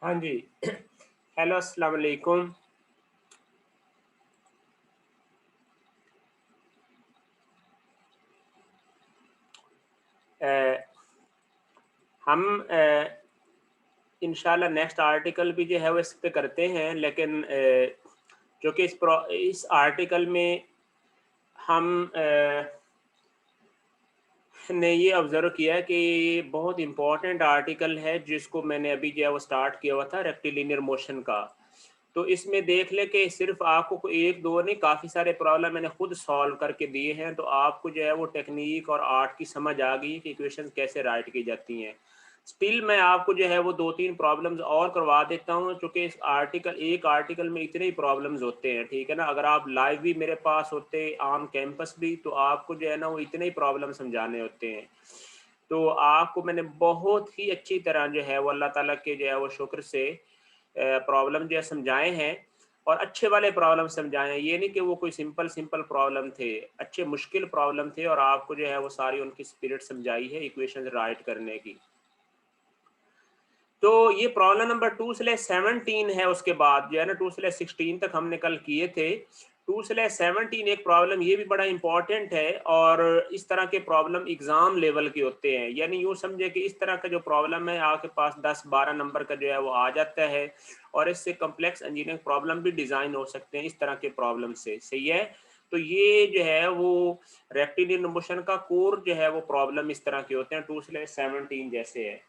हाँ जी। हेलो, अस्सलाम वालेकुम। अ, हम इंशाल्लाह नेक्स्ट आर्टिकल भी जो है वो इस पे करते हैं, लेकिन चूँकि इस आर्टिकल में हम ने ये ऑब्ज़र्व किया कि ये बहुत इम्पोर्टेंट आर्टिकल है, जिसको मैंने अभी जो है वो स्टार्ट किया हुआ था, रेक्टिलिनियर मोशन का। तो इसमें देख लें कि सिर्फ़ आपको कोई 1-2 नहीं, काफ़ी सारे प्रॉब्लम मैंने खुद सॉल्व करके दिए हैं, तो आपको जो है वो टेक्नीक और आर्ट की समझ आ गई है कि इक्वेशंस कैसे राइट की जाती हैं। स्टिल मैं आपको जो है वो 2-3 प्रॉब्लम्स और करवा देता हूँ, चूँकि इस एक आर्टिकल में इतने ही प्रॉब्लम्स होते हैं, ठीक है ना? अगर आप लाइव भी मेरे पास होते ऑन कैंपस भी, तो आपको जो है ना वो इतने ही प्रॉब्लम समझाने होते हैं। तो आपको मैंने बहुत ही अच्छी तरह जो है वो अल्लाह ताला के जो है वो शुक्र से प्रॉब्लम जो है समझाए हैं, और अच्छे वाले प्रॉब्लम समझाए हैं। ये नहीं कि वो कोई सिंपल प्रॉब्लम थे, अच्छे मुश्किल प्रॉब्लम थे, और आपको जो है वो सारी उनकी स्पिरिट समझाई है इक्वेशंस राइट करने की। तो ये प्रॉब्लम नंबर 2 से ले 17 है, उसके बाद जो है ना 2 से ले 16 तक हमने कल किए थे। 2 से ले 17 एक प्रॉब्लम ये भी बड़ा इम्पोर्टेंट है, और इस तरह के प्रॉब्लम एग्ज़ाम लेवल के होते हैं। यानी यूँ समझिए कि इस तरह का जो प्रॉब्लम है आपके पास 10-12 नंबर का जो है वो आ जाता है, और इससे कॉम्प्लेक्स इंजीनियरिंग प्रॉब्लम भी डिज़ाइन हो सकते हैं इस तरह के प्रॉब्लम से, सही है? तो ये जो है वो रेक्टिलिनियर मोशन का कोर जो है वो प्रॉब्लम इस तरह के होते हैं, 2 से ले 17 जैसे है।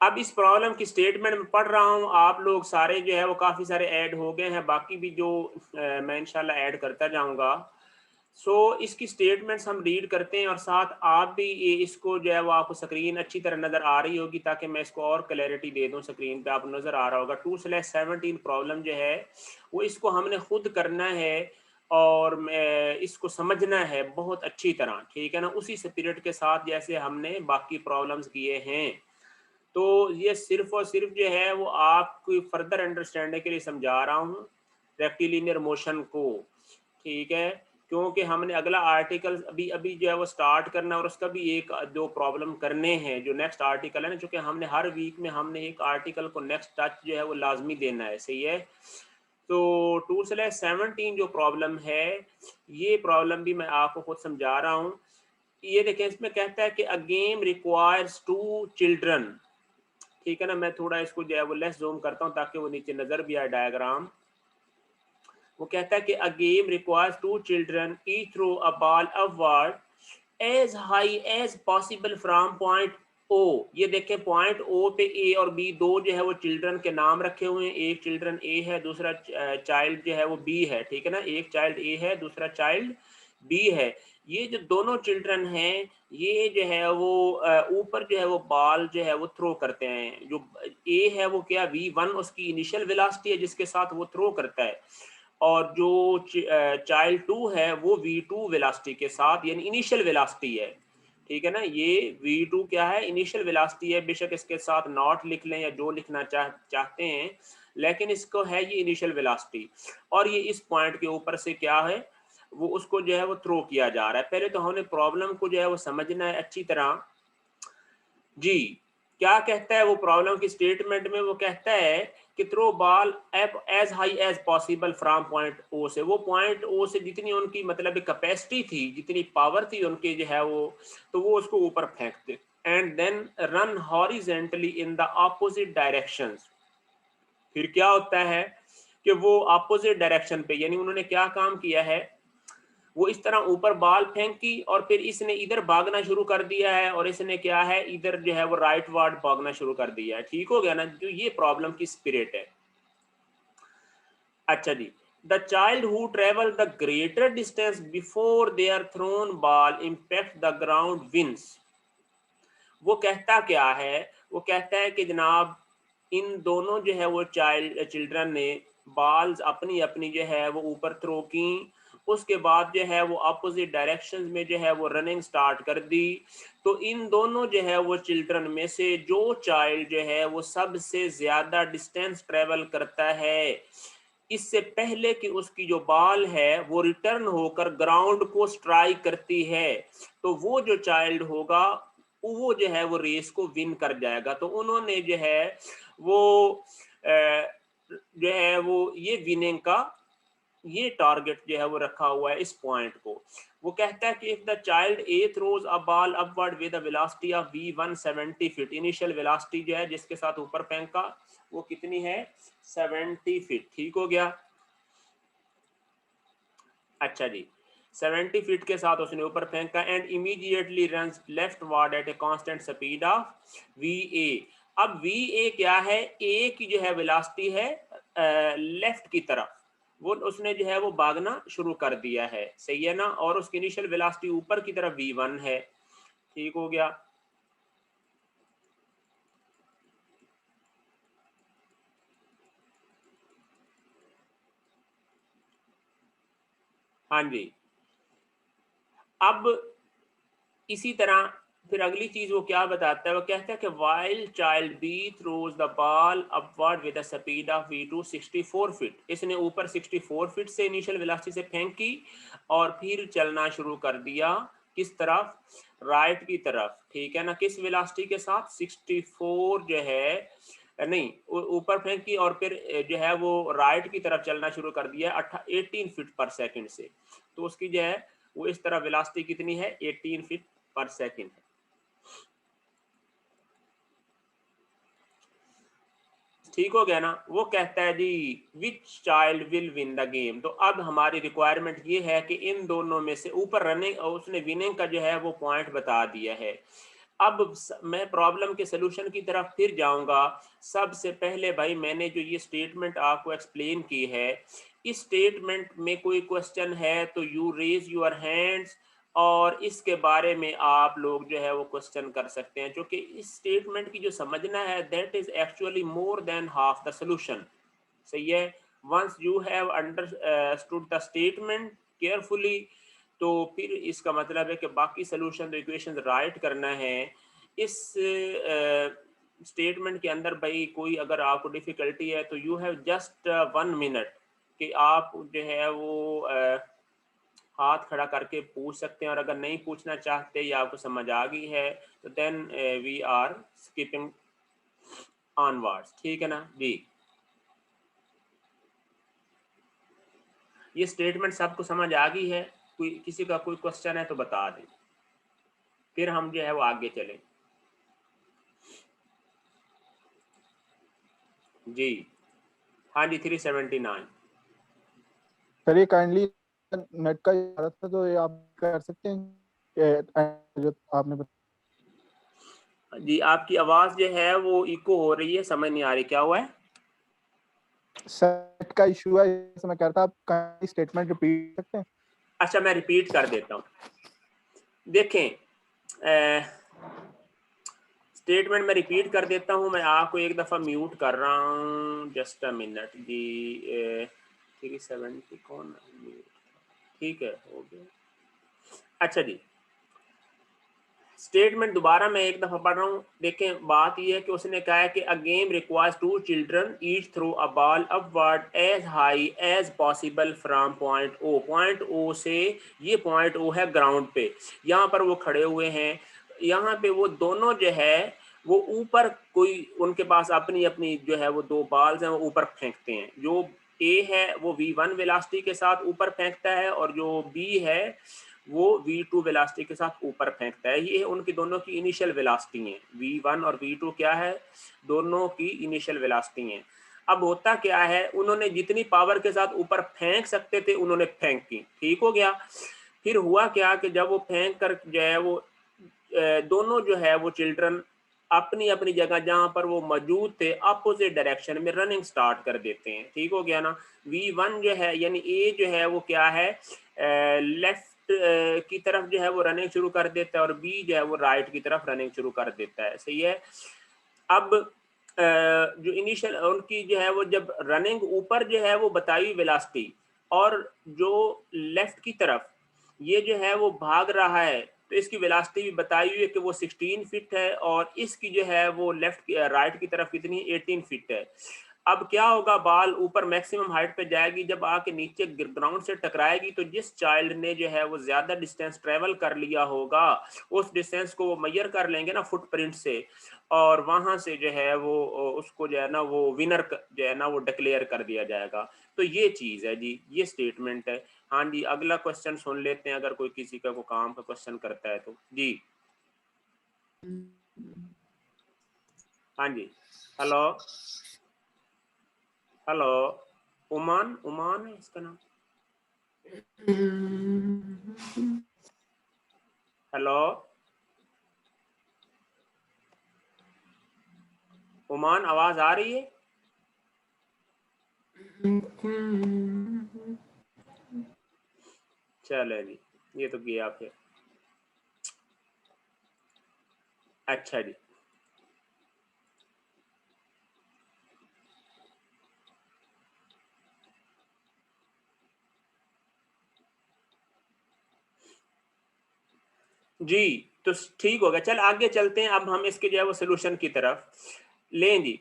अब इस प्रॉब्लम की स्टेटमेंट मैं पढ़ रहा हूँ, आप लोग सारे जो है वो काफ़ी सारे ऐड हो गए हैं, बाकी भी जो मैं इंशाल्लाह ऐड करता जाऊँगा। सो इसकी स्टेटमेंट्स हम रीड करते हैं, और साथ आप भी ये इसको जो है वो आपको स्क्रीन अच्छी तरह नज़र आ रही होगी, ताकि मैं इसको और क्लैरिटी दे दूँ, स्क्रीन पे आपको नज़र आ रहा होगा। 2/17 प्रॉब्लम जो है, वो इसको हमने खुद करना है, और मैं इसको समझना है बहुत अच्छी तरह, ठीक है ना? उसी स्पिरिट के साथ जैसे हमने बाकी प्रॉब्लम्स किए हैं। तो ये सिर्फ़ और सिर्फ़ जो है वो आपकी फ़र्दर अंडरस्टैंडिंग के लिए समझा रहा हूँ, रेक्टिलिनियर मोशन को, ठीक है? क्योंकि हमने अगला आर्टिकल अभी-अभी जो है वो स्टार्ट करना है, और उसका भी 1-2 प्रॉब्लम करने हैं, जो नेक्स्ट आर्टिकल है ना, चूँकि हमने हर वीक में हमने एक आर्टिकल को नेक्स्ट टच जो है वो लाज़मी देना है, सही है? तो 2/17 जो प्रॉब्लम है, ये प्रॉब्लम भी मैं आपको खुद समझा रहा हूँ। ये देखें, इसमें कहता है कि अ गेम रिक्वायर्स 2 चिल्ड्रन, ठीक है ना? मैं थोड़ा इसको जो है वो लेस ज़ूम करता हूँ, ताकि वो नीचे नज़र भी आए डायग्राम। वो कहता है कि a game requires 2 children each throw a ball upward as high as possible from point O. ये देखें, पॉइंट ओ पे ए और बी 2 जो है वो चिल्ड्रन के नाम रखे हुए हैं। एक चिल्ड्रन ए है, दूसरा चाइल्ड जो है वो बी है, ठीक है ना? एक चाइल्ड ए है, दूसरा चाइल्ड बी है। ये जो दोनों चिल्ड्रन हैं, ये जो है वो ऊपर जो है वो बॉल जो है वो थ्रो करते हैं। जो ए है वो क्या, V1 उसकी इनिशियल वेलोसिटी है जिसके साथ वो थ्रो करता है, और जो चाइल्ड 2 है वो V2 वेलोसिटी के साथ, यानी इनिशियल वेलोसिटी है, ठीक है ना? ये V2 क्या है, इनिशियल वेलोसिटी है। बेशक इसके साथ नॉट लिख लें या जो लिखना चाहते हैं, लेकिन इसको है ये इनिशियल वेलोसिटी, और ये इस पॉइंट के ऊपर से क्या है, वो उसको जो है वो थ्रो किया जा रहा है। पहले तो हमने प्रॉब्लम को जो है वो समझना है अच्छी तरह। जी, क्या कहता है वो प्रॉब्लम की स्टेटमेंट में, वो कहता है कि throw ball up as high as possible from point O से। वो पॉइंट ओ से जितनी उनकी मतलब कैपेसिटी थी, जितनी पावर थी उनकी जो है वो, तो वो उसको ऊपर फेंक दे, and then run horizontally in the opposite directions. फिर क्या होता है कि वो अपोज़िट डायरेक्शन पे, यानी उन्होंने क्या काम किया है, वो इस तरह ऊपर बॉल फेंकी, और फिर इसने इधर भागना शुरू कर दिया है, और इसने क्या है, इधर जो है वो राइट वार्ड भागना शुरू कर दिया है। ठीक हो गया ना? जो ये प्रॉब्लम की स्पिरिट है। अच्छा जी, the child who travel the greater distance before their thrown ball impact the ground wins. वो कहता क्या है, वो कहता है कि जनाब, इन दोनों जो है वो चिल्ड्रन ने बॉल्स अपनी-अपनी जो है वो ऊपर थ्रो की, उसके बाद जो है वो अपोज़िट डायरेक्शंस में जो है वो रनिंग स्टार्ट कर दी। तो इन दोनों जो है वो चिल्ड्रन में से जो चाइल्ड जो है वो सबसे ज़्यादा डिस्टेंस ट्रैवल करता है, इससे पहले कि उसकी जो बॉल है वो रिटर्न होकर ग्राउंड को स्ट्राइक करती है, तो वो जो चाइल्ड होगा वो जो है वो रेस को विन कर जाएगा। तो उन्होंने जो है वो जो है वो ये विनिंग का ये टारगेट जो है वो रखा हुआ है इस पॉइंट को। वो कहता है कि if the child a throws a ball upward with a velocity of v 170 feet, initial velocity जो है जिसके साथ ऊपर फेंका वो कितनी है 70 फीट। ठीक हो गया। अच्छा जी, 70 फीट के साथ उसने ऊपर फेंका and immediately runs left ward eight a constant speed of V A. अब वी ए क्या है, ए की जो है वेलोसिटी है लेफ्ट की तरफ, वो उसने जो है वो भागना शुरू कर दिया है, सही है ना, और उसकी इनिशियल वेलोसिटी ऊपर की तरफ v1 है। ठीक हो गया। हाँ जी, अब इसी तरह फिर अगली चीज वो क्या बताता है, वो कहता है कि wild child B throws the ball upward with the speed of v2 64 feet. इसने ऊपर 64 फीट से इनिशियल वेलोसिटी से फेंकी और फिर चलना शुरू कर दिया किस तरफ, राइट की तरफ। ठीक है ना, किस वेलोसिटी के साथ 64 जो है नहीं ऊपर फेंकी और फिर जो है वो राइट की तरफ चलना शुरू कर दिया 18 फीट पर सेकंड से। तो उसकी जो है वो इस तरह वेलोसिटी कितनी है 18 फीट पर सेकंड है। ठीक हो गया ना। वो कहता है जी which child will win the game. तो अब हमारी रिक्वायरमेंट ये है कि इन दोनों में से ऊपर रनिंग उसने विनिंग का जो है वो पॉइंट बता दिया है। अब मैं प्रॉब्लम के सलूशन की तरफ फिर जाऊंगा। सबसे पहले भाई मैंने जो ये स्टेटमेंट आपको एक्सप्लेन की है, इस स्टेटमेंट में कोई क्वेश्चन है तो यू रेज योर हैंड्स और इसके बारे में आप लोग जो है वो क्वेश्चन कर सकते हैं, क्योंकि इस स्टेटमेंट की जो समझना है that is actually more than half the solution. सही है। Once you have understood the statement carefully, तो फिर इसका मतलब है कि बाकी सॉल्यूशन तो इक्वेशन राइट करना है। इस स्टेटमेंट के अंदर भाई कोई अगर आपको डिफिकल्टी है तो यू हैव जस्ट 1 मिनट कि आप जो है वो हाथ खड़ा करके पूछ सकते हैं, और अगर नहीं पूछना चाहते या आपको समझ आ गई है तो then we are skipping onwards. ठीक है ना जी। ये स्टेटमेंट सबको समझ आ गई है? कोई किसी का कोई क्वेश्चन है तो बता दें, फिर हम जो है वो आगे चलें। जी हाँ जी 379। सर ये काइंडली नेट का इजाजत था तो ये आप कर सकते हैं जो आपने जी आपकी आवाज जो है वो इको हो रही है, समझ नहीं आ रही क्या हुआ है। सेट का इशू है, जैसे मैं कह रहा था, आप काइंडली स्टेटमेंट रिपीट सकते हैं। अच्छा मैं रिपीट कर देता हूँ। देखें स्टेटमेंट में रिपीट कर देता हूँ। मैं आपको एक दफ़ा म्यूट कर रहा हूँ, जस्ट अ मिनट जी। 370 कौन म्यूट, ठीक है हो गया। अच्छा जी स्टेटमेंट दोबारा मैं एक दफा पढ़ रहा हूँ। देखें बात यह है कि उसने कहा है कि a game requires 2 children each throw a ball upward as high as possible from point O. Point O से, ये पॉइंट ओ है ग्राउंड पे, यहाँ पर वो खड़े हुए हैं। यहाँ पे वो दोनों जो है वो ऊपर कोई उनके पास अपनी अपनी जो है वो 2 बॉल्स हैं वो ऊपर फेंकते हैं। जो ए है वो v1 वेलोसिटी के साथ ऊपर फेंकता है और जो बी है वो v2 वेलोसिटी के साथ ऊपर फेंकता है। ये उनकी दोनों की इनिशियल वेलोसिटी है, v1 और v2 क्या है, दोनों की इनिशियल वेलोसिटी है। अब होता क्या है, उन्होंने जितनी पावर के साथ ऊपर फेंक सकते थे उन्होंने फेंकी। ठीक हो गया। फिर हुआ क्या कि जब वो फेंक कर जो है वो दोनों जो है वो चिल्ड्रन अपनी अपनी जगह जहां पर वो मौजूद थे अपोजिट डायरेक्शन में रनिंग स्टार्ट कर देते हैं। ठीक हो गया ना। v1 जो है यानी ए जो है वो क्या है लेफ्ट की तरफ जो है वो रनिंग शुरू कर देता है और बी जो है वो राइट की तरफ रनिंग शुरू कर देता है। सही है। अब जो इनिशियल उनकी जो है वो जब रनिंग ऊपर जो है वो बताई वेलोसिटी और जो लेफ्ट की तरफ ये जो है वो भाग रहा है, तो इसकी वेलोसिटी भी बताई हुई है कि वो 16 फीट है और इसकी जो है वो लेफ्ट राइट की तरफ कितनी 18 फीट है। अब क्या होगा, बॉल ऊपर मैक्सिमम हाइट पे जाएगी, जब आके नीचे ग्राउंड से टकराएगी तो जिस चाइल्ड ने जो है वो ज्यादा डिस्टेंस ट्रेवल कर लिया होगा उस डिस्टेंस को वो मेजर कर लेंगे ना फुटप्रिंट से, और वहां से जो है वो उसको जो है ना वो विनर जो है ना वो डिक्लेयर कर दिया जाएगा। तो ये चीज है जी, ये स्टेटमेंट है। हाँ जी, अगला क्वेश्चन सुन लेते हैं, अगर कोई किसी का कोई काम का क्वेश्चन करता है तो जी। हाँ जी, हेलो हेलो, उमान, उमान है इसका नाम। हेलो उमान, आवाज आ रही है? चले जी, ये तो गया फिर। अच्छा जी, जी तो ठीक हो गया। चल आगे चलते हैं, अब हम इसके जो है वो सोल्यूशन की तरफ लें जी।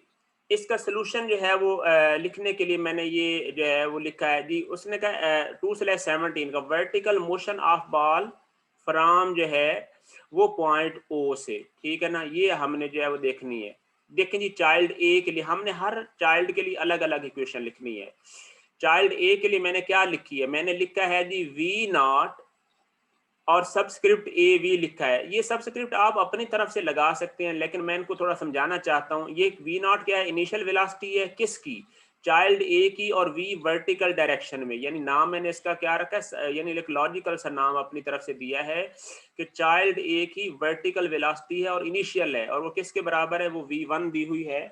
इसका सोल्यूशन जो है वो लिखने के लिए मैंने ये जो है वो लिखा है जी। उसने कहा 2/17 का vertical motion of ball from जो है वो पॉइंट ओ से, ठीक है ना, ये हमने जो है वो देखनी है। देखें जी, चाइल्ड ए के लिए हमने हर चाइल्ड के लिए अलग अलग इक्वेशन लिखनी है। चाइल्ड ए के लिए मैंने क्या लिखी है, मैंने लिखा है जी V0 और सबस्क्रिप्ट ए वी लिखा है। ये सबस्क्रिप्ट आप अपनी तरफ से लगा सकते हैं, लेकिन मैं इनको थोड़ा समझाना चाहता हूँ। ये V0 क्या है, इनिशियल वेलोसिटी है किसकी, चाइल्ड ए की, और वी वर्टिकल डायरेक्शन में, यानी नाम मैंने इसका क्या रखा है, यानी एक लॉजिकल सा नाम अपनी तरफ से दिया है कि चाइल्ड ए की वर्टिकल वेलोसिटी है और इनिशियल है, और वो किसके बराबर है, वो V1 दी हुई है,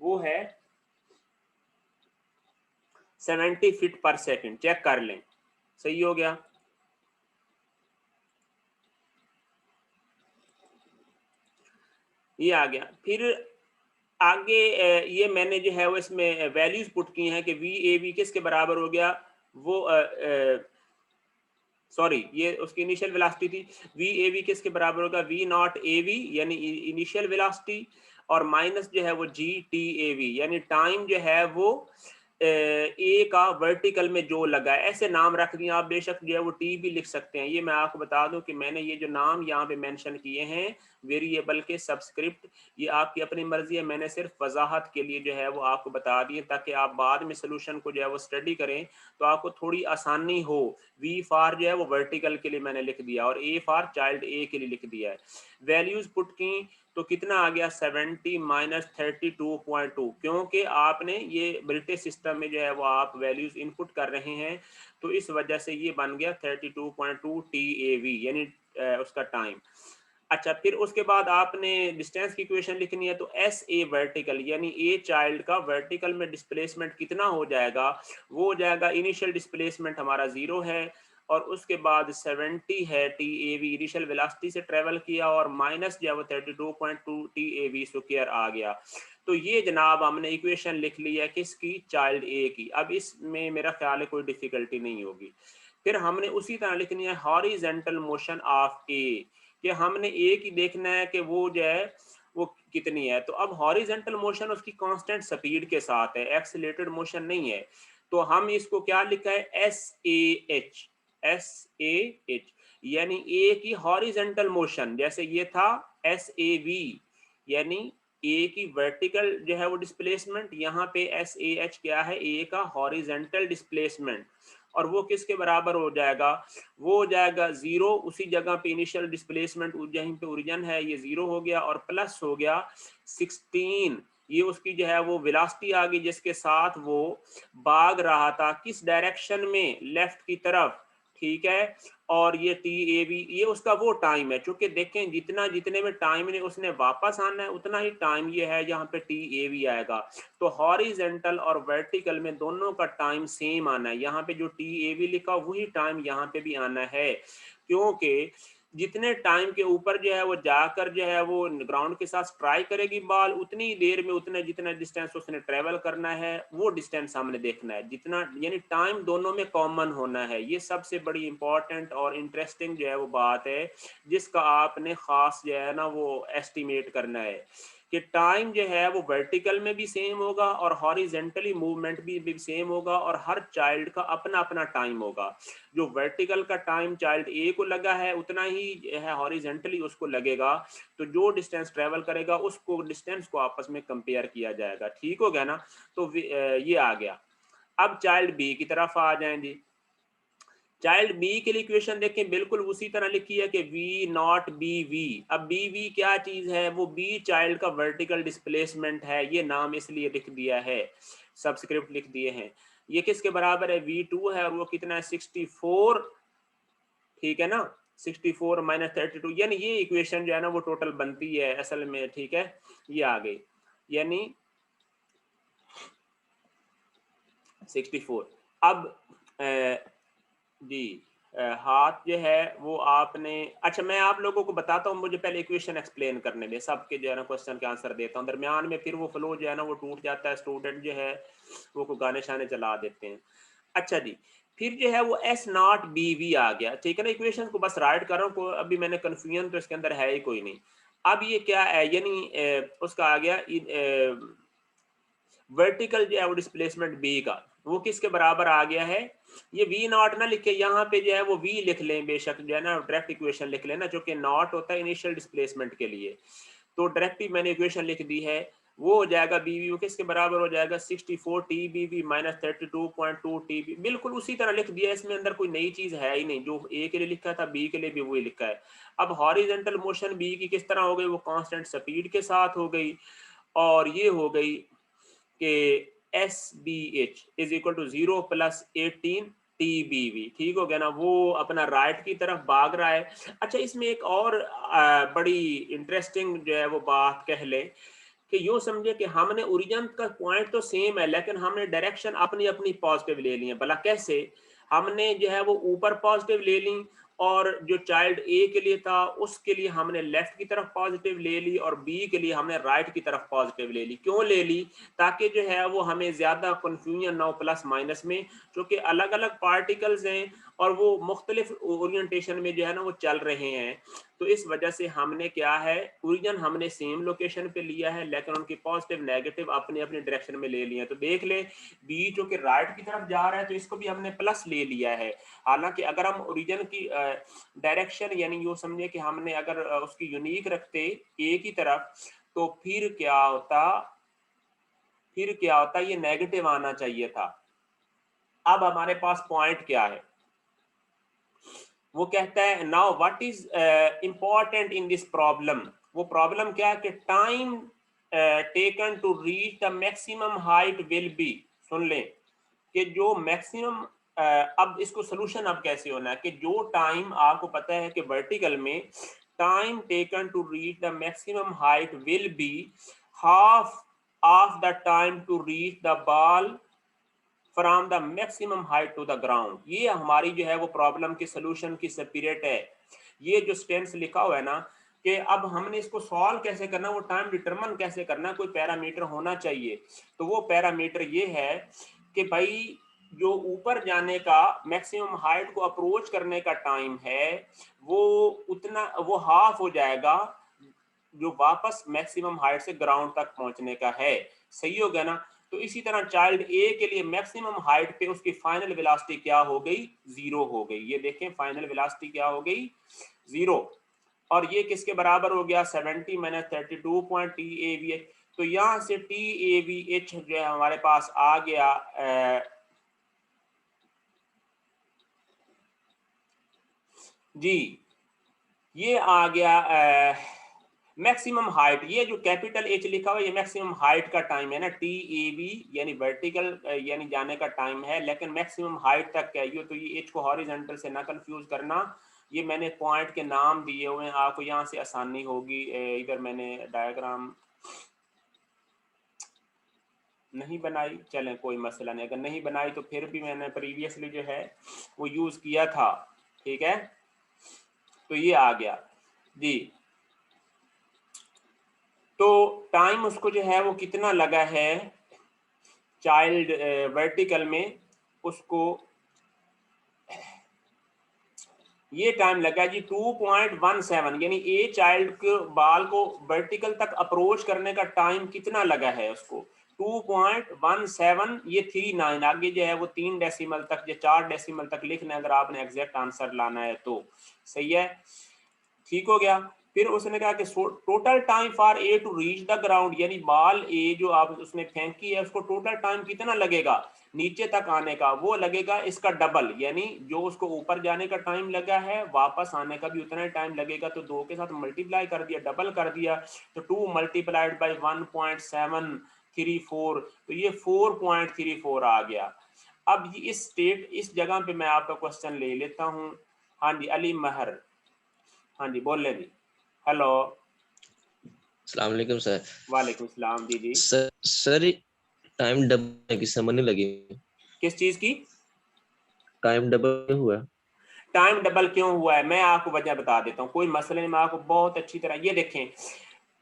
वो है 70 फीट पर सेकेंड। चेक कर लें, सही हो गया। ये आ गया। फिर आगे ये मैंने जो है वो इसमें वैल्यूज पुट की हैं कि वी ए बी किसके बराबर हो गया, वो सॉरी ये उसकी इनिशियल वेलोसिटी थी। वी ए बी किसके बराबर होगा, वी नॉट ए वी यानी इनिशियल वेलोसिटी, और माइनस जो है वो जी टी ए वी यानी टाइम जो है वो ए का वर्टिकल में जो लगा है। ऐसे नाम रख दिए आप, बेशक जो है वो टी भी लिख सकते हैं। ये मैं आपको बता दूं कि मैंने ये जो नाम यहाँ पे मेंशन किए हैं वेरिएबल के सबस्क्रिप्ट, ये आपकी अपनी मर्जी है, मैंने सिर्फ वजाहत के लिए जो है वो आपको बता दिए, ताकि आप बाद में सोल्यूशन को जो है वो स्टडी करें तो आपको थोड़ी आसानी हो। वी फार जो है वो वर्टिकल के लिए मैंने लिख दिया, और ए फार चाइल्ड ए के लिए लिख दिया है। वैल्यूज पुट की तो कितना आ गया, 70 माइनस 32.2, क्योंकि आपने ये ब्रिटिश सिस्टम में जो है वो आप वैल्यूज इनपुट कर रहे हैं, तो इस वजह से ये बन गया 32.2 TAV यानी उसका टाइम। अच्छा, फिर उसके बाद आपने डिस्टेंस की इक्वेशन लिखनी है, तो एस ए वर्टिकल यानी ए चाइल्ड का वर्टिकल में डिस्प्लेसमेंट कितना हो जाएगा, वो हो जाएगा, इनिशियल डिस्प्लेसमेंट हमारा 0 है, और उसके बाद 70 है T A v initial velocity से ट्रेवल किया, और माइनस जो है वो 32.2 TAV स्क्वायर आ गया। तो ये जनाब हमने इक्वेशन लिख ली है किसकी, चाइल्ड ए की। अब इसमें मेरा ख्याल है कोई डिफिकल्टी नहीं होगी। फिर हमने उसी तरह लिखनी है हॉरिजेंटल मोशन ऑफ ए, कि हमने ए की देखना है कि वो जो है वो कितनी है। तो अब हॉरिजेंटल मोशन उसकी कांस्टेंट स्पीड के साथ है, एक्सीलरेटेड मोशन नहीं है। तो हम इसको क्या लिखा है, SAH, SAH यानी ए की हॉरिजेंटल मोशन, जैसे ये था SAV यानी ए की वर्टिकल जो है वो डिस्प्लेसमेंट, यहाँ पे SAH क्या है, ए का हॉरिजेंटल डिस्प्लेसमेंट, और वो किसके बराबर हो जाएगा, वो हो जाएगा 0, उसी जगह पे इनिशियल डिस्प्लेसमेंट जहीं पे ओरिजिन है ये 0 हो गया, और प्लस हो गया 16, ये उसकी जो है वो वेलोसिटी आ गई जिसके साथ वो भाग रहा था, किस डायरेक्शन में, लेफ्ट की तरफ, ठीक है। और ये TAV ये उसका वो टाइम है, चूंकि देखें जितना जितने में टाइम ने उसने वापस आना है उतना ही टाइम ये है यहाँ पे TAV आएगा। तो हॉरिजेंटल और वर्टिकल में दोनों का टाइम सेम आना है, यहाँ पे जो TAV लिखा वही टाइम यहाँ पे भी आना है, क्योंकि जितने टाइम के ऊपर जो है वो जाकर जो है वो ग्राउंड के साथ स्ट्राइक करेगी बॉल, उतनी देर में उतना जितना डिस्टेंस उसने ट्रेवल करना है वो डिस्टेंस हमने देखना है, जितना यानी टाइम दोनों में कॉमन होना है। ये सबसे बड़ी इंपॉर्टेंट और इंटरेस्टिंग जो है वो बात है जिसका आपने खास जो है ना वो एस्टिमेट करना है। कि टाइम जो है वो वर्टिकल में भी सेम होगा और हॉरिजेंटली मूवमेंट भी सेम होगा और हर चाइल्ड का अपना अपना टाइम होगा। जो वर्टिकल का टाइम चाइल्ड ए को लगा है उतना ही है हॉरिजेंटली उसको लगेगा। तो जो डिस्टेंस ट्रेवल करेगा उसको डिस्टेंस को आपस में कंपेयर किया जाएगा। ठीक हो गया ना। तो ये आ गया। अब चाइल्ड बी की तरफ आ जाएं जी। चाइल्ड बी के लिए इक्वेशन देखें, बिल्कुल उसी तरह लिखी है कि वी नॉट बी वी। अब बी वी क्या चीज है, वो बी चाइल्ड का वर्टिकल डिस्प्लेसमेंट है, ये नाम इसलिए लिख दिया है, सबस्क्रिप्ट लिख दिए हैं। ये किसके बराबर है, V2 है और वो कितना है 64, ठीक है ना। 64 माइनस 32, यानी ये इक्वेशन जो है ना वो टोटल बनती है असल में, ठीक है। ये आ गई यानी 64। अब जी हाथ जो है वो आपने, अच्छा मैं आप लोगों को बताता हूँ, मुझे पहले इक्वेशन एक्सप्लेन करने में, सबके जो है ना क्वेश्चन के आंसर देता हूँ, दरमियान में फिर वो फ्लो जो है ना वो टूट जाता है, स्टूडेंट जो है वो को गाने शाने चला देते हैं। अच्छा जी, फिर जो है वो एस नॉट बी वी आ गया, ठीक है ना। इक्वेशन को बस राइट कर रहा हूँ, अभी मैंने कन्फ्यूजन तो इसके अंदर है ही कोई नहीं। अब ये क्या है, यानी उसका आ गया वर्टिकल जो है वो डिस्प्लेसमेंट बी का, वो किसके बराबर आ गया है। ये वी नॉट ना लिखे, यहाँ पे जो है वो वी लिख लें, बेशक जो है ना डायरेक्ट इक्वेशन लिख लेना, जो कि नॉट होता है इनिशियल डिस्प्लेसमेंट के लिए। तो डायरेक्ट ही मैंने इक्वेशन लिख दी है, वो हो जाएगा बी वी, वो किसके बराबर हो जाएगा 64 T B V minus 32.2 T B. बिल्कुल उसी तरह लिख दिया, इसमें अंदर कोई नई चीज है ही नहीं, जो ए के लिए लिखा था बी के लिए भी वही लिखा है। अब हॉरिजेंटल मोशन बी की किस तरह हो गई, वो कांस्टेंट स्पीड के साथ हो गई, और ये हो गई कि S B H is equal to 0 plus 18 T B V. ठीक हो गया ना, वो अपना राइट की तरफ भाग रहा है। अच्छा इसमें एक और बड़ी इंटरेस्टिंग जो है वो बात कह लें कि यूं समझे कि हमने ओरिजिन का पॉइंट तो सेम है, लेकिन हमने डायरेक्शन अपनी अपनी पॉजिटिव ले ली है। भला कैसे, हमने जो है वो ऊपर पॉजिटिव ले ली, और जो चाइल्ड ए के लिए था उसके लिए हमने लेफ्ट की तरफ पॉजिटिव ले ली, और बी के लिए हमने राइट की तरफ पॉजिटिव ले ली। क्यों ले ली, ताकि जो है वो हमें ज्यादा कंफ्यूजन ना हो प्लस माइनस में, क्योंकि अलग अलग पार्टिकल्स हैं और वो मुख्तलिफ ओरिएंटेशन में जो है ना वो चल रहे हैं। तो इस वजह से हमने क्या है, ओरिजिन हमने सेम लोकेशन पे लिया है, लेकिन उनकी पॉजिटिव नेगेटिव अपने अपने डायरेक्शन में ले लिए। तो देख ले, बी जो कि राइट की तरफ जा रहा है तो इसको भी हमने प्लस ले लिया है। हालांकि अगर हम ओरिजिन की डायरेक्शन यानी यूं समझे कि हमने अगर उसकी यूनिक रखते ए की तरफ, तो फिर क्या होता, ये नेगेटिव आना चाहिए था। अब हमारे पास पॉइंट क्या है, वो कहता है now what is important in this problem. वो प्रॉब्लम क्या है कि time taken to reach the maximum height will be, सुन लें कि जो मैक्सिमम, अब इसको सोल्यूशन अब कैसे होना है कि जो टाइम आपको पता है कि वर्टिकल में time taken to reach the maximum height will be half of the time to reach the ball from the maximum height to the ground. ये हमारी जो है वो प्रॉब्लम की सोल्यूशन की स्पिरिट है। ये जो स्टेंस लिखा हुआ है ना, कि अब हमने इसको सॉल्व कैसे करना, वो टाइम डिटरमिन कैसे करना, कोई पैरामीटर होना चाहिए। तो वो पैरामीटर ये है कि भाई जो ऊपर जाने का मैक्सिमम हाइट को अप्रोच करने का टाइम है, वो उतना, वो हाफ हो जाएगा जो वापस मैक्सिमम हाइट से ग्राउंड तक पहुंचने का है। सही हो गया ना। तो इसी तरह चाइल्ड ए के लिए मैक्सिमम हाइट पे उसकी फाइनल वेलोसिटी क्या हो गई, 0 हो गई। ये देखें फाइनल वेलोसिटी क्या हो गई, 0। और ये किसके बराबर हो गया, 70 minus 32 point T A V H. तो यहां से टी ए वी एच जो है हमारे पास आ गया जी, ये आ गया मैक्सिमम हाइट। ये जो कैपिटल एच लिखा हुआ है ये मैक्सिमम हाइट का टाइम है ना, टी ए वी यानी वर्टिकल यानी जाने का टाइम है, लेकिन मैक्सिमम हाइट तक क्या है। तो ये एच को हॉरिजॉन्टल से ना कंफ्यूज करना, ये मैंने पॉइंट के नाम दिए हुए हैं, आपको यहाँ से आसानी होगी। इधर मैंने डायग्राम नहीं बनाई, चलें कोई मसला नहीं, अगर नहीं बनाई तो फिर भी मैंने प्रीवियसली जो है वो यूज किया था, ठीक है। तो ये आ गया जी। तो टाइम उसको जो है वो कितना लगा है चाइल्ड वर्टिकल में, उसको ये टाइम लगा जी 2.17, यानी ए चाइल्ड के बाल को वर्टिकल तक अप्रोच करने का टाइम कितना लगा है उसको 2.17, ये 39, आगे जो है वो 3 डेसिमल तक या 4 डेसिमल तक लिखना है अगर आपने एग्जैक्ट आंसर लाना है तो। सही है, ठीक हो गया। फिर उसने कहा कि total time for A to reach the ground, यानी बाल ए जो आप उसने फेंकी है उसको टोटल टाइम कितना लगेगा नीचे तक आने का, वो लगेगा इसका डबल, यानी जो उसको ऊपर जाने का टाइम लगा है वापस आने का भी उतना ही टाइम लगेगा। तो 2 के साथ मल्टीप्लाई कर दिया, डबल कर दिया, तो 2 मल्टीप्लाइड बाई 1.734, तो ये 4.34 आ गया। अब इस स्टेट इस जगह पे मैं आपका क्वेश्चन ले लेता हूँ। हाँ जी अली महर, हाँ जी बोल ले जी। हेलो, अस्सलाम वालेकुम सर। वालेकुम सलाम जी जी। सर टाइम डबल की समझ नहीं लगी। किस चीज की टाइम डबल हुआ? टाइम डबल क्यों हुआ है, मैं आपको वजह बता देता हूँ, कोई मसला नहीं, मैं आपको बहुत अच्छी तरह, ये देखें,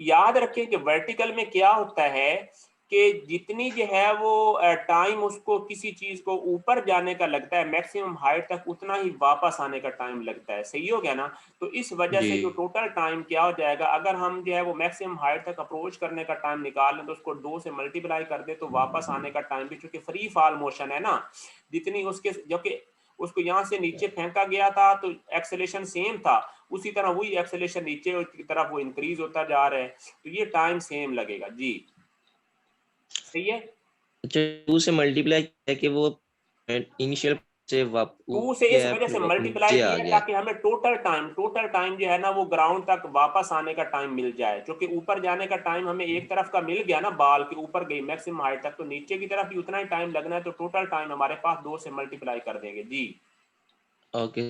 याद रखें कि वर्टिकल में क्या होता है कि जितनी जो है वो टाइम उसको किसी चीज को ऊपर जाने का लगता है मैक्सिमम हाइट तक, उतना ही वापस आने का टाइम लगता है। सही हो गया ना? तो इस वजह जी। से जो टोटल टाइम क्या हो जाएगा, अगर हम जो है वो मैक्सिमम हाइट तक अप्रोच करने का टाइम निकाल लें तो उसको 2 से मल्टीप्लाई कर दे, तो वापस आने का टाइम भी, चूंकि फ्री फॉल मोशन है ना, जितनी उसके जो कि उसको यहाँ से नीचे फेंका गया था तो एक्सेलेरेशन सेम था, उसी तरह वही एक्सेलेरेशन नीचे की तरफ वो इंक्रीज होता जा रहा है, तो ये टाइम सेम लगेगा जी। सही है, अच्छा 2 से मल्टीप्लाई किया कि वो इनिशियल से 2 से इस गया वजह फिर से मल्टीप्लाई नीचे आ किया गया। ताकि हमें टोटल टाइम जो है ना वो ग्राउंड तक वापस आने का टाइम मिल जाए, क्योंकि ऊपर जाने का टाइम हमें एक तरफ का मिल गया ना, बाल के ऊपर गई मैक्सिमम हाइट तक, तो नीचे की तरफ भी उतना ही टाइम लगना है, तो टोटल टाइम हमारे पास 2 से मल्टीप्लाई कर देंगे जी। ओके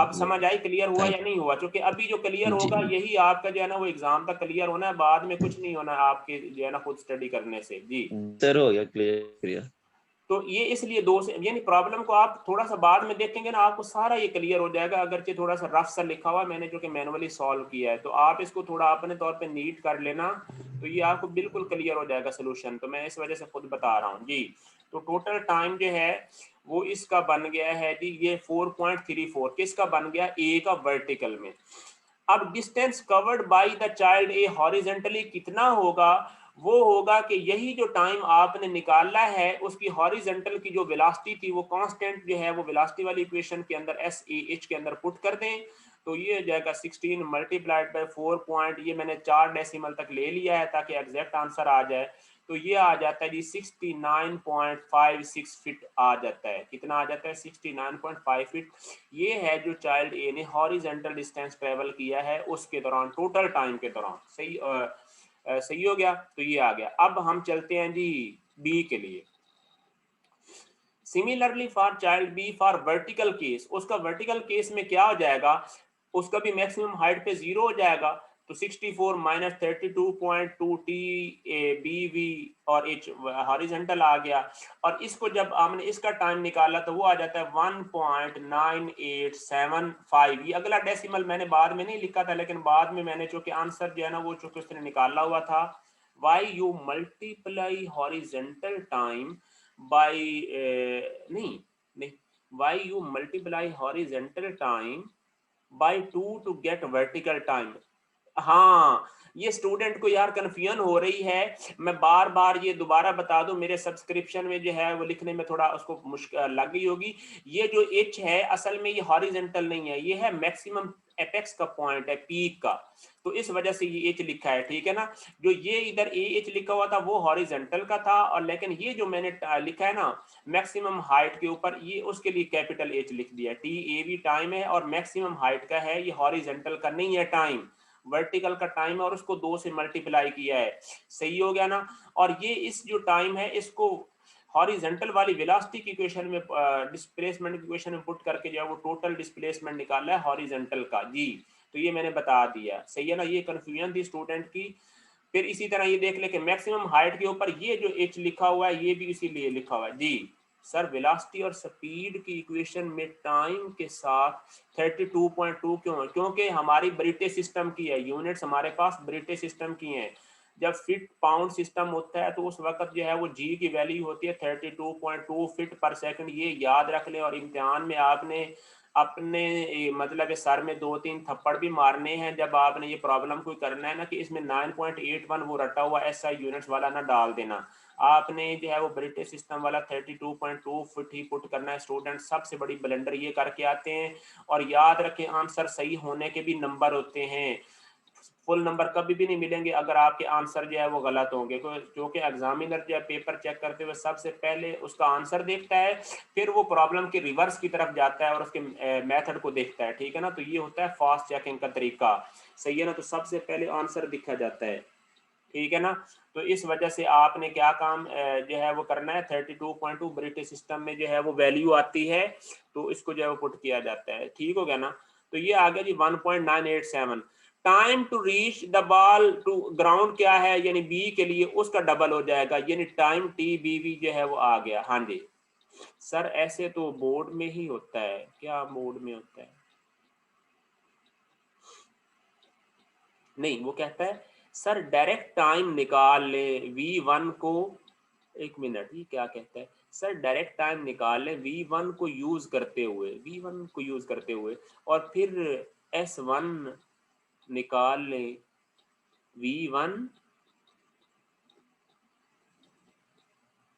अब समझ आई, क्लियर हुआ या थैंक नहीं हुआ? क्योंकि अभी जो क्लियर जी होगा यही आपका जो है ना वो एग्जाम तक क्लियर होना है, बाद में कुछ नहीं होना है आपके जो है ना खुद स्टडी करने से जी। सर हो गया क्लियर। तो ये इसलिए 2 से, यानी प्रॉब्लम को आप थोड़ा सा बाद में देखेंगे ना आपको सारा ये क्लियर हो जाएगा, अगरचे थोड़ा सा रफ सा लिखा हुआ है मैंने जो कि मैनुअली सॉल्व किया है, तो आप इसको थोड़ा अपने तौर पे नीट कर लेना, तो ये आपको बिल्कुल क्लियर हो जाएगा सोल्यूशन, तो मैं इस वजह से खुद बता रहा हूँ जी। तो टोटल टाइम जो है वो इसका बन गया है जी ये 4.34, किसका बन गया, ए का वर्टिकल में। अब distance covered by the child a horizontally कितना होगा, वो होगा कि यही जो टाइम आपने निकाला है उसकी हॉरिजेंटल की जो वेलोसिटी थी वो कांस्टेंट जो है वो वेलोसिटी वाली इक्वेशन के अंदर एस ए एच के अंदर पुट कर दें, तो ये हो जाएगा 16 मल्टीप्लाइड बाय 4 पॉइंट, ये मैंने 4 डेसिमल तक ले लिया है ताकि एग्जैक्ट आंसर आ जाए, तो ये आ जाता है जी 69.56 फीट आ जाता है। कितना आ जाता है? 69.5 फीट। ये है जो चाइल्ड ए ने हॉरिजेंटल डिस्टेंस ट्रेवल किया है उसके दौरान, टोटल टाइम के दौरान। सही सही हो गया, तो ये आ गया। अब हम चलते हैं जी बी के लिए। Similarly for child B for vertical case, उसका वर्टिकल केस में क्या हो जाएगा, उसका भी मैक्सिमम हाइट पे 0 हो जाएगा, तो 64 माइनस 32.2 टी बी वी और एच हॉरिजेंटल आ गया, और इसको जब हमने इसका टाइम निकाला तो वो आ जाता है 1.9875। ये अगला डेसिमल मैंने बाद में नहीं लिखा था, लेकिन बाद में मैंने चूंकि आंसर जो है ना वो चूंकि उसने निकाला हुआ था, why you multiply horizontal time by नहीं नहीं why you multiply horizontal time by 2 to get vertical time। हाँ, ये स्टूडेंट को यार कन्फ्यूजन हो रही है, मैं बार बार ये दोबारा बता दूं, मेरे सब्सक्रिप्शन में जो है वो लिखने में थोड़ा उसको मुश्किल लग गई होगी। ये जो एच है असल में ये हॉरिजेंटल नहीं है, ये है मैक्सिमम एपेक्स का पॉइंट है, पीक का, तो इस वजह से ये एच लिखा है, ठीक है ना। जो ये इधर ए एच लिखा हुआ था वो हॉरिजेंटल का था, और लेकिन ये जो मैंने लिखा है ना मैक्सिमम हाइट के ऊपर, ये उसके लिए कैपिटल एच लिख दिया, टी ए भी टाइम है और मैक्सिमम हाइट का है, ये हॉरिजेंटल का नहीं है टाइम, वर्टिकल का टाइम है और उसको 2 से मल्टीप्लाई किया है। सही हो गया ना। और ये इस जो टाइम है इसको हॉरिजेंटल वाली वेलोसिटी की इक्वेशन में डिस्प्लेसमेंट की इक्वेशन में पुट करके जो है वो टोटल डिस्प्लेसमेंट निकाला है हॉरिजेंटल का जी। तो ये मैंने बता दिया, सही है ना, ये कंफ्यूजन थी स्टूडेंट की। फिर इसी तरह ये देख ले कि मैक्सिमम हाइट के ऊपर ये जो एच लिखा हुआ है ये भी इसीलिए लिखा हुआ है जी। सर वेलोसिटी और स्पीड की इक्वेशन में टाइम के साथ 32.2 क्यों है? क्योंकि हमारी ब्रिटिश सिस्टम की है, यूनिट्स हमारे पास ब्रिटिश सिस्टम की हैं। जब फिट पाउंड सिस्टम होता है तो उस वक्त जो है वो जी की वैल्यू होती है 32.2 फिट पर सेकंड। ये याद रख लें और इम्तिहान में आपने अपने मतलब सर में 2-3 थप्पड़ भी मारने हैं जब आपने ये प्रॉब्लम कोई करना है ना, कि इसमें 9.81 वो रटा हुआ SI यूनिट्स वाला ना डाल देना। आपने जो है वो ब्रिटिश सिस्टम वाला 32.2 फुट ही पुट करना है। स्टूडेंट सबसे बड़ी ब्लंडर ये करके आते हैं। और याद रखें आंसर सही होने के भी नंबर होते हैं, फुल नंबर कभी भी नहीं मिलेंगे अगर आपके आंसर जो है वो गलत होंगे, क्योंकि एग्जामिनर जो है पेपर चेक करते हुए सबसे पहले उसका आंसर देखता है, फिर वो प्रॉब्लम के रिवर्स की तरफ जाता है और उसके मेथड को देखता है। ठीक है ना, तो ये होता है फास्ट चेकिंग का तरीका। सही है ना, तो सबसे पहले आंसर दिखा जाता है। ठीक है ना, तो इस वजह से आपने क्या काम जो है वो करना है, 32.2 ब्रिटिश सिस्टम में जो है वो वैल्यू आती है, तो इसको जो है वो पुट किया जाता है। ठीक हो गया ना, तो ये आ गया जी 1.987। Time to reach the ball to ground क्या है, यानी बी के लिए उसका डबल हो जाएगा, यानी टाइम टी बी वी जो है वो आ गया। हाँ जी सर, ऐसे तो बोर्ड में ही होता है, क्या बोर्ड में होता है? नहीं, वो कहता है सर डायरेक्ट टाइम निकाल ले V1 को, एक मिनट, ये क्या कहता है सर, डायरेक्ट टाइम निकाल ले V1 को यूज करते हुए, V1 को यूज करते हुए, और फिर S1 निकाल ले V1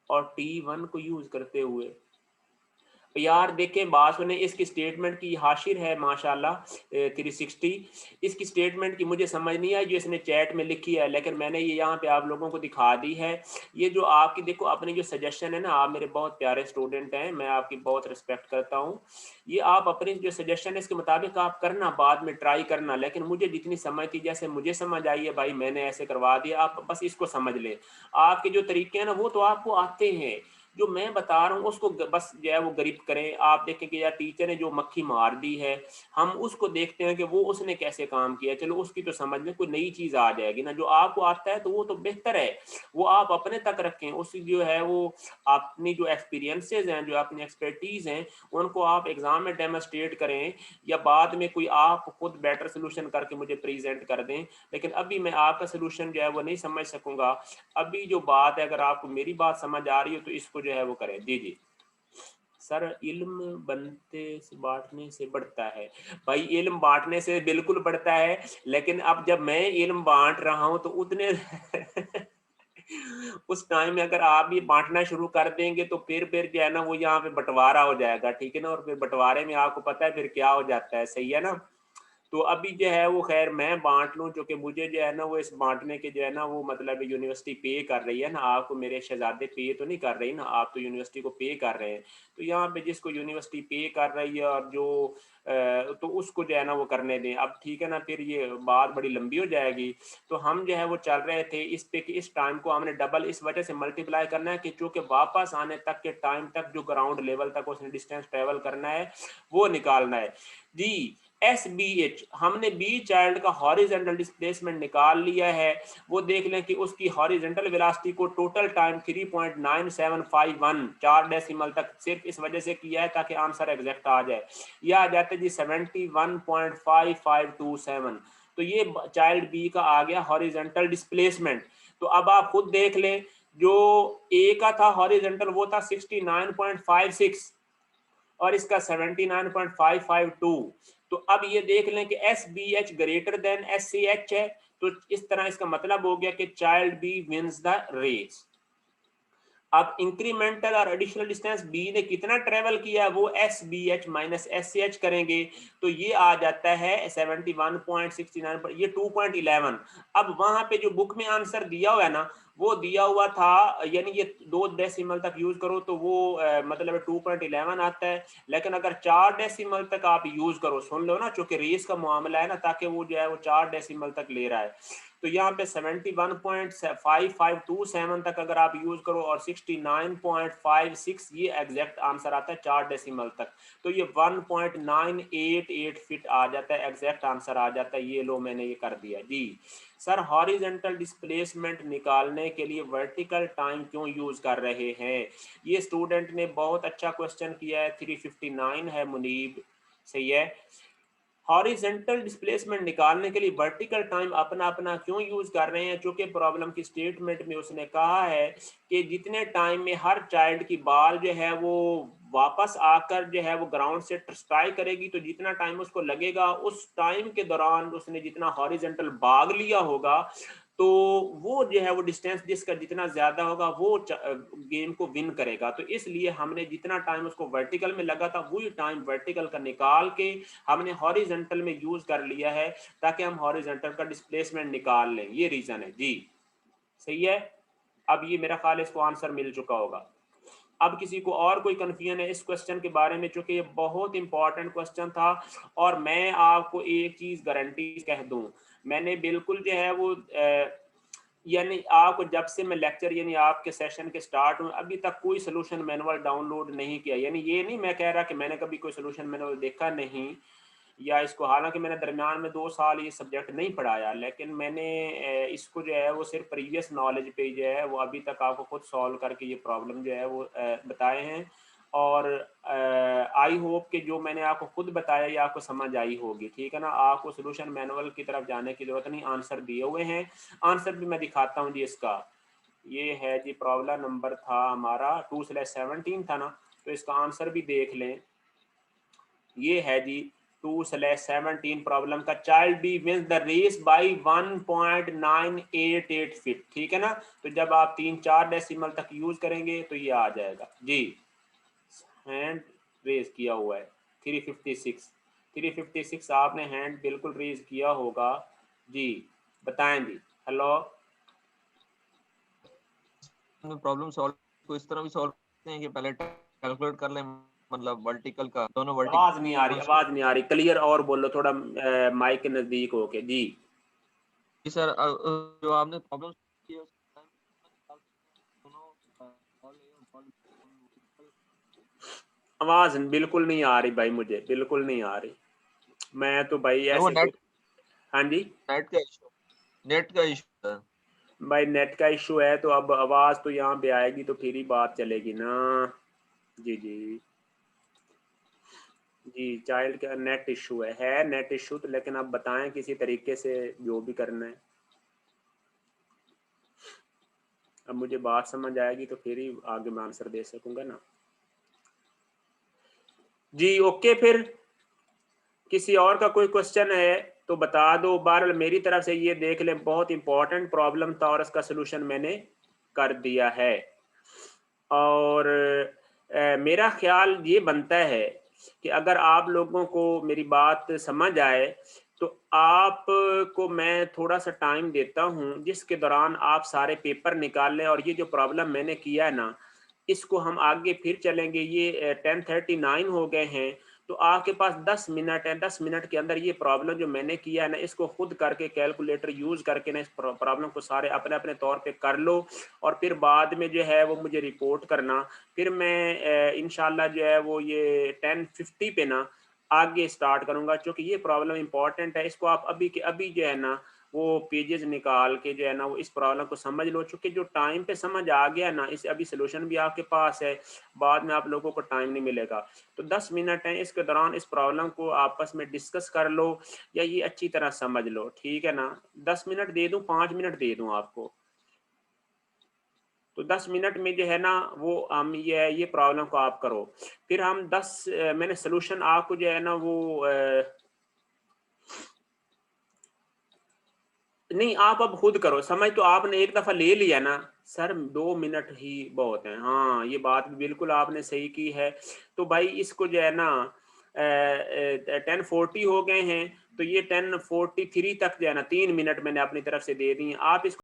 और T1 को यूज करते हुए। यार देखें बात सुने, इसकी स्टेटमेंट की हाशिर है माशाल्लाह 360। इसकी स्टेटमेंट की मुझे समझ नहीं आई जो इसने चैट में लिखी है, लेकिन मैंने ये यहाँ पे आप लोगों को दिखा दी है। ये जो आपकी देखो अपनी जो सजेशन है ना, आप मेरे बहुत प्यारे स्टूडेंट हैं, मैं आपकी बहुत रिस्पेक्ट करता हूँ। ये आप अपनी जो सजेशन है इसके मुताबिक आप करना, बाद में ट्राई करना, लेकिन मुझे जितनी समझ थी, जैसे मुझे समझ आई है भाई मैंने ऐसे करवा दिया, आप बस इसको समझ लें। आपके जो तरीके हैं ना वो तो आपको आते हैं, जो मैं बता रहा हूँ उसको बस जो है वो गरीब करें। आप देखें कि यार टीचर ने जो मक्खी मार दी है, हम उसको देखते हैं कि वो उसने कैसे काम किया, चलो उसकी तो समझ में कोई नई चीज आ जाएगी ना। जो आपको आता है तो वो तो बेहतर है, वो आप अपने तक रखें। उसकी जो है वो अपनी जो एक्सपीरियंसेस हैं, जो अपनी एक्सपर्टीज हैं, उनको आप एग्जाम में डेमोस्ट्रेट करें, या बाद में कोई आप खुद बेटर सोल्यूशन करके मुझे प्रेजेंट कर दें। लेकिन अभी मैं आपका सोल्यूशन जो है वो नहीं समझ सकूंगा। अभी जो बात है, अगर आपको मेरी बात समझ आ रही हो तो इसको जो है वो करें। जी जी सर, इल्म बनते से बांटने से बढ़ता है। भाई इल्म बांटने से बिल्कुल बढ़ता है, लेकिन अब जब मैं इल्म बांट रहा हूं तो उतने उस टाइम में अगर आप ये बांटना शुरू कर देंगे तो फिर जो है ना वो यहाँ पे बंटवारा हो जाएगा। ठीक है ना, और फिर बंटवारे में आपको पता है फिर क्या हो जाता है। सही है ना, तो अभी जो है वो खैर मैं बांट लूं, जो कि मुझे जो है ना वो इस बांटने के जो है ना वो मतलब यूनिवर्सिटी पे कर रही है ना, आपको मेरे शहजादे पे तो नहीं कर रही ना, आप तो यूनिवर्सिटी को पे कर रहे हैं। तो यहाँ पे जिसको यूनिवर्सिटी पे कर रही है और जो तो उसको जो है ना वो करने दें। अब ठीक है ना, फिर ये बात बड़ी लंबी हो जाएगी। तो हम जो है वो चल रहे थे इस पे कि इस टाइम को हमने डबल इस वजह से मल्टीप्लाई करना है कि चूंकि वापस आने तक के टाइम तक जो ग्राउंड लेवल तक उसने डिस्टेंस ट्रेवल करना है वो निकालना है जी। SBH हमने बी चाइल्ड का हॉरिजेंटल डिस्प्लेसमेंट निकाल लिया है। वो देख लें कि उसकी हॉरिजेंटल वेलोसिटी को टोटल टाइम 3.9751 4 डेसिमल तक सिर्फ इस वजह से किया है ताकि आंसर एग्जैक्ट आ जाए। यह आ जाता है जी 71.5527। तो ये चाइल्ड बी का आ गया हॉरिजेंटल डिस्प्लेसमेंट। तो अब आप खुद देख लें, जो ए का था हॉरिजेंटल वो था 69.56 और इसका 79.552। तो अब ये देख लें कि SBH ग्रेटर देन SCH है, तो इस तरह इसका मतलब हो गया कि child B wins the race. अब इंक्रीमेंटल और एडिशनल डिस्टेंस बी ने कितना ट्रेवल किया वो SBH माइनस SCH करेंगे, तो ये आ जाता है 71.69 पर, ये 2.11। अब वहां पे जो बुक में आंसर दिया हुआ है ना वो दिया हुआ था, यानी ये 2 डेसिमल तक यूज करो तो वो मतलब 2.11 आता है। लेकिन अगर 4 डेसिमल तक आप यूज करो, सुन लो ना, चूंकि रेस का मामला है ना, ताकि वो जो है वो 4 डेसिमल तक ले रहा है, तो यहाँ पे 71.5527 तक अगर आप यूज करो और 69.56 ये एग्जैक्ट आंसर आता है 4 डेसिमल तक, तो ये 1.988 फिट आ जाता है, एग्जैक्ट आंसर आ जाता है। ये लो मैंने ये कर दिया जी। सर हॉरिजेंटल डिस्प्लेसमेंट निकालने के लिए वर्टिकल टाइम क्यों यूज कर रहे हैं? ये स्टूडेंट ने बहुत अच्छा क्वेश्चन किया है, 359 है मुनीब, सही है। हॉरिजेंटल डिस्प्लेसमेंट निकालने के लिए वर्टिकल टाइम अपना अपना क्यों यूज कर रहे हैं? चूंकि प्रॉब्लम की स्टेटमेंट में उसने कहा है कि जितने टाइम में हर चाइल्ड की बॉल जो है वो वापस आकर जो है वो ग्राउंड से स्ट्राइक करेगी, तो जितना टाइम उसको लगेगा उस टाइम के दौरान उसने जितना हॉरिजेंटल भाग लिया होगा, तो वो जो है वो डिस्टेंस जिसका जितना ज्यादा होगा वो गेम को विन करेगा। तो इसलिए हमने जितना टाइम उसको वर्टिकल में लगा था वही टाइम वर्टिकल का निकाल के हमने हॉरिजॉन्टल में यूज कर लिया है, ताकि हम हॉरिजॉन्टल का डिस्प्लेसमेंट निकाल लें। ये रीजन है जी, सही है। अब ये मेरा ख्याल है इसको आंसर मिल चुका होगा। अब किसी को और कोई कंफ्यूजन है इस क्वेश्चन के बारे में? चूंकि ये बहुत इंपॉर्टेंट क्वेश्चन था, और मैं आपको एक चीज गारंटी कह दूं, मैंने बिल्कुल जो है वो यानी आपको जब से मैं लेक्चर यानी आपके सेशन के स्टार्ट हुए अभी तक कोई सोल्यूशन मैनुअल डाउनलोड नहीं किया। यानी ये नहीं मैं कह रहा कि मैंने कभी कोई सोल्यूशन मैनुअल देखा नहीं, या इसको, हालांकि मैंने दरमियान में 2 साल ये सब्जेक्ट नहीं पढ़ाया, लेकिन मैंने इसको जो है वो सिर्फ प्रीवियस नॉलेज पे जो है वो अभी तक आपको खुद सॉल्व करके ये प्रॉब्लम जो है वो बताए हैं। और आई होप कि जो मैंने आपको खुद बताया ये आपको समझ आई होगी, ठीक है ना। आपको सोल्यूशन मैनुअल की तरफ जाने की जरूरत नहीं, आंसर दिए हुए हैं। आंसर भी मैं दिखाता हूँ जी इसका। ये है जी, प्रॉब्लम नंबर था हमारा 2/17 था ना, तो इसका आंसर भी देख लें। ये है जी 2/17 प्रॉब्लम का। Child B wins the race by 1.988 feet, ठीक है ना। तो जब आप 3-4 डेसिमल तक यूज करेंगे तो ये आ जाएगा जी। हैंड रेज किया हुआ है 356 आपने हैंड बिल्कुल रेज किया होगा जी। बताएं जी। हेलो, प्रॉब्लम सॉल्व को इस तरह भी सॉल्व करते हैं कि पहले कैलकुलेट कर लें, मतलब वर्टिकल का दोनों वर्टिकल। आवाज नहीं आ रही, आवाज नहीं आ रही, क्लियर और बोलो थोड़ा, माइक के नजदीक होके जी। जी सर, जो आपने प्रॉब्लम की है आवाज बिल्कुल नहीं आ रही भाई, मुझे बिल्कुल नहीं आ रही। मैं तो भाई वो ऐसे नेट हाँ जी नेट का इशू है। भाई, नेट का इशू है तो अब आवाज तो यहाँ पे आएगी तो फिर ही बात चलेगी ना। जी जी जी, चाइल्ड का नेट इशू है नेट इशू तो, लेकिन आप बताएं किसी तरीके से जो भी करना है। अब मुझे बात समझ आएगी तो फिर ही आगे मैं आंसर दे सकूंगा ना जी। ओके, फिर किसी और का कोई क्वेश्चन है तो बता दो। बहरहाल मेरी तरफ से ये देख लें, बहुत इंपॉर्टेंट प्रॉब्लम था और इसका सोल्यूशन मैंने कर दिया है। और मेरा ख्याल ये बनता है कि अगर आप लोगों को मेरी बात समझ आए तो आप को मैं थोड़ा सा टाइम देता हूं, जिसके दौरान आप सारे पेपर निकाल लें। और ये जो प्रॉब्लम मैंने किया है ना, इसको हम आगे फिर चलेंगे। ये 10:39 हो गए हैं, तो आपके पास 10 मिनट है। 10 मिनट के अंदर ये प्रॉब्लम जो मैंने किया है ना, इसको खुद करके कैलकुलेटर यूज करके ना इस प्रॉब्लम को सारे अपने अपने तौर पे कर लो, और फिर बाद में जो है वो मुझे रिपोर्ट करना। फिर मैं इंशाल्लाह जो है वो ये 10:50 पे ना आगे स्टार्ट करूंगा, क्योंकि ये प्रॉब्लम इंपॉर्टेंट है। इसको आप अभी के अभी जो है ना वो पेजेस निकाल के जो है ना वो इस प्रॉब्लम को समझ लो। चूंकि जो टाइम पे समझ आ गया ना, इस अभी सोल्यूशन भी आपके पास है, बाद में आप लोगों को टाइम नहीं मिलेगा। तो 10 मिनट है, इसके दौरान इस प्रॉब्लम को आपस में डिस्कस कर लो या ये अच्छी तरह समझ लो, ठीक है ना। 10 मिनट दे दूं, 5 मिनट दे दूं आपको, तो 10 मिनट में जो है ना वो हम ये प्रॉब्लम को आप करो। फिर हम 10 मैंने सोल्यूशन आपको जो है ना वो नहीं, आप अब खुद करो। समझ तो आपने एक दफा ले लिया ना सर, 2 मिनट ही बहुत है। हाँ, ये बात बिल्कुल आपने सही की है। तो भाई इसको जो है ना 10:40 हो गए हैं, तो ये 10:43 तक जो है ना 3 मिनट मैंने अपनी तरफ से दे दी। आप इसको